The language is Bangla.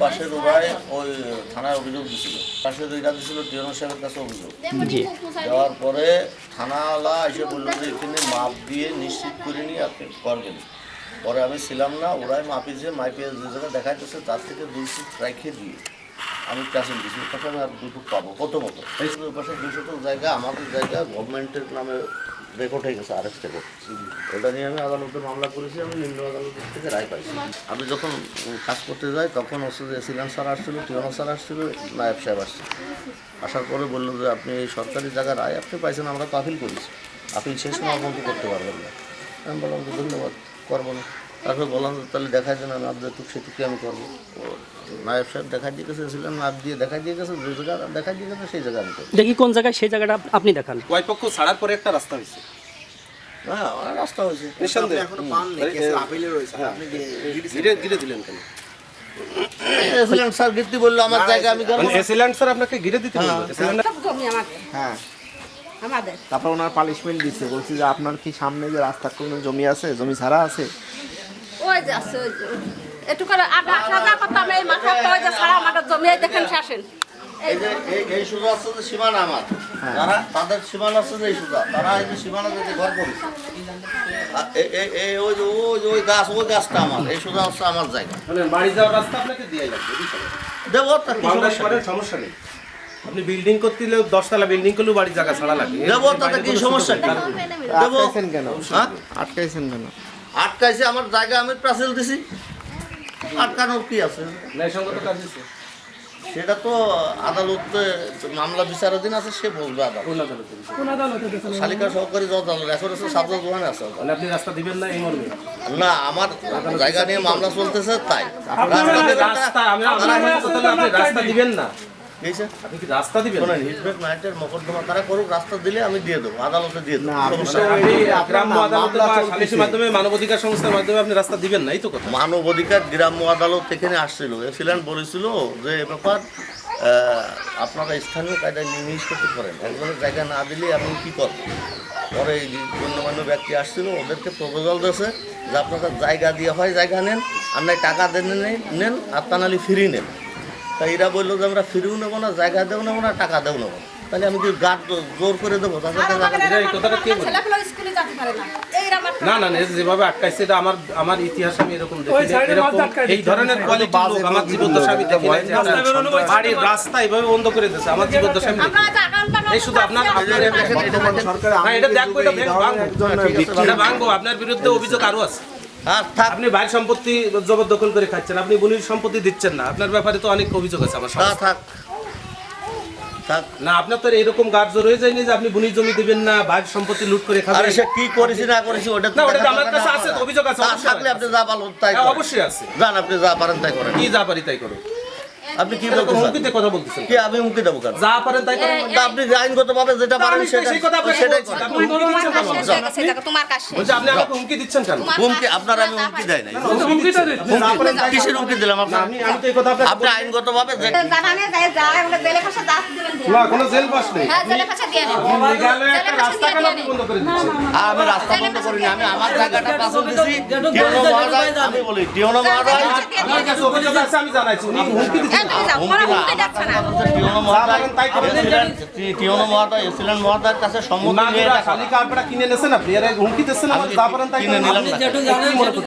পাশের ওরাই ওই থানায় অভিযোগ দিছিল, পাশের ওইটা দিছিল টিওনো সাহেবের কাছে অভিযোগ দেওয়ার পরে থানাওয়ালা এসে বললো যে এখানে মাপ দিয়ে নিশ্চিত করে নিয়ে আপনি করবেন। পরে আমি ছিলাম না, ওরাই মাপিছে, মাইপিয়ে যে জায়গায় দেখাইতেছে তার থেকে 2 ফুট রেখে দিয়ে আমি প্যাসেঞ্জ দিচ্ছি, ওর পাশে আমি আর 2 ফুট পাবো প্রথমত। ওই পাশে 200 জায়গা আমাদের জায়গা গভর্নমেন্টের নামে রেকর্ড হয়ে গেছে, আরেস্ট রেকর্ড। ওটা নিয়ে আমি আদালতে মামলা করেছি, আমি নিম্ন আদালতের থেকে রায় পাইছি। আমি যখন কাজ করতে যাই তখন হচ্ছে যে এসিলেন্ট স্যার আসছিল, টিওনো স্যার আসছিল, নায়েব সাহেব আসছিল। আসার পরে বললো যে আপনি এই সরকারি জায়গার রায় আপনি পাইছেন, আমরা তো আপিল করেছি, আপিল শেষ না পর্যন্ত করতে পারবেন না। আমি বললাম যে ধন্যবাদ, করবো না। তারপরে বললাম যে তাহলে দেখাই দেন, আমি আপনার টুক সেটুকুই আমি করবো। নায়েব সাহেব দেখাই দিয়ে গেছে, এসিলেন্ট মাপ দিয়ে দেখাই দিয়ে গেছে, যে জায়গা দেখাই দিয়ে গেছে সেই জায়গা আমি করবো। দেখি কোন জায়গায়, সেই জায়গাটা আপনি দেখান। ওই পক্ষ ছাড়ার পরে একটা রাস্তা হয়েছে। হ্যাঁ, রাস্তা হয়েছে। ঘিরে দিলেন কেন? এসিলেন্ট স্যার গিরতে বললো আমার জায়গা আমি করবো। এসিল্যান্ড স্যার আপনাকে ঘিরে দিতে বললো? হ্যাঁ, তারপর ওনার পানিশমেন্ট দিচ্ছে, বলছি যে আপনার কি সামনে যে রাস্তার কোনো জমি আছে, জমি ছাড়া আছে? ওই যে আছে, ওই যে একটু করে আটা সাদা করতাম, এই মাথা ওই যে সারা মাঠের জমি এই দেখেন শাসেন। এই সুদা আছে যে সীমানা আমার, যারা তাদের সীমানা আছে যে এই সুদা, তারা এই যে সীমানা থেকে ঘর করেছে। ওই গাছ, ওই গাছটা আমার, এই সুদা হচ্ছে আমার জায়গা। মানে বাড়ি যাওয়ার রাস্তা আপনাকে দিয়ে লাগবে, দেবো, তার কি সমস্যা নেই। সমস্যা নেই। আপনি বিল্ডিং করতে গেলেও 10 তলা বিল্ডিং করলেও বাড়ি জায়গা ছাড়া লাগে। দেবো, তাতে কি সমস্যা নেই। দেবো। আটকাইছেন কেন? হ্যাঁ, আটকাইছেন কেন? আটকাইছে আমার জায়গা, আমি প্রাচীল দিছি, আটকানোর কি আছে? ন্যায়সঙ্গত কাজ দিচ্ছে। সেটা তো আদালতে মামলা বিচারাধীন আছে, সে বলবে আদালত। শালিকা সহকারী জজ আদালত, এখন আছে সাবজেক্ট ওখানে আছে। মানে আপনি রাস্তা দিবেন না এই মর্মে? না, আমার জায়গা নিয়ে মামলা চলতেছে, তাই আপনি রাস্তা দিবেন না? এই যে আপনি কি রাস্তা দিবেন? শোনেন, হিজবেক নাইটের মোকদ্দমা তারা করুক, রাস্তা দিলে আমি দিয়ে দেবো, আদালতে দিয়ে দেবো। আপনি গ্রাম্য আদালতে বা সালিসির মাধ্যমে, মানবাধিকার সংস্থার মাধ্যমে আপনি রাস্তা দিবেন না, এই তো কথা। মানব অধিকার গ্রাম্য আদালত এখানে আসছিল, এসিলেন্ট বলেছিল যে এ ব্যাপার আপনারা স্থানীয় কায়দায় নিষ্পত্তি করেন, একজনের জায়গা না দিলে আপনি কী করবেন। পরে এই গণ্যমান্য ব্যক্তি আসছিল, ওদেরকে প্রপোজাল দিয়েছে যে আপনারা জায়গা দিয়ে হয় জায়গা নেন, আর নাই টাকা নেন, আর তা নাহলে ফ্রি নেন। তাই এরা বললো যে আমরা ফ্রিও নেবো না, জায়গা দেবো নেবো না, টাকা দেবো নেবো। তাহলে আমি কি গার্ড জোর করে দেবো তাদেরকে? এই কথাটা কে বলে? স্কুলে যেতে পারে না, এই আমার না না না, যেভাবে আটকাইছে এটা আমার ইতিহাসে আমি এরকম দেখিনি। এরকম এই ধরনের কোয়ালিটি লোক আমার জীবদ্দশা আমি দেখি নাই। বাড়ির রাস্তা এইভাবে বন্ধ করে দিয়েছে, আমার জীবদ্দশা আমি দেখি। এই শুধু আপনার সরকার হ্যাঁ, এটা দেখবো, এটা ভাঙবো, এটা ভাঙবো। আপনার বিরুদ্ধে অভিযোগ আরো আছে। আপনি বাড়ির সম্পত্তি জবরদখল করে খাচ্ছেন, আপনি বুনির সম্পত্তি দিচ্ছেন না, আপনার ব্যাপারে তো অনেক অভিযোগ আছে আমার সামনে। না, আপনার তো এরকম গার্ড জোর হয়ে যায়নি যে আপনি বুনির জমি দিবেন না, বাড়ির সম্পত্তি লুট করে খাবেন। আরে সে কি করেছি না করেছি ওটা না, ওটা তো আমার কাছে আছে, তো অভিযোগ আছে। থাকলে আপনি যা পারেন তাই হ্যাঁ, করেন। অবশ্যই আছে। যান, আপনি যা পারেন তাই করেন। কি যা পারি তাই করো। আপনি কি বলতেছেন? হুমকিতে কথা বলতেছেন? কি আমি হুমকি দেবো কেন? যা পারেন তাই করেন। তা আপনি আইনগতভাবে যেটা পারেন সেই কথা আপনাকে সেটাই বলছি। করেন। আপনি হুমকি দিচ্ছেন কেন? তোমার কাছে বলছি, আপনি আমাকে হুমকি দিচ্ছেন কেন? হুমকি আপনার আমি হুমকি দেয় নাই। কিসের হুমকি দিলাম আপনার? আমি তো এই কথা আপনাকে আপনি আইনগতভাবে জানানে যায় যায় আমরা জেলে ফাঁসা দাস দিবেন। না, কোনো জেল বাস নেই। হ্যাঁ, জেলে ফাঁসা দিয়ে দেন। মেঘালয়ে একটা রাস্তা কেন আপনি বন্ধ করে দিচ্ছেন? আর আমি রাস্তা বন্ধ করিনি, আমি আমার জায়গাটা পাসল দিছি। টিওনো মহোদয়, আমি বলি টিওনো মহোদয়, আমার কাছে অভিযোগ আছে, আমি জানাইছি। উনি হুমকি দিচ্ছেন। টিওনো মহোদয় এসিলেন্ট মহোদয়ের কাছে সম্মতি নিয়ে শালিকা আপনারা কিনে নেছেন, আপনি এর হুমকি দিচ্ছেন, আমার যা পারেন তাই কিনে নিলাম না। করেন।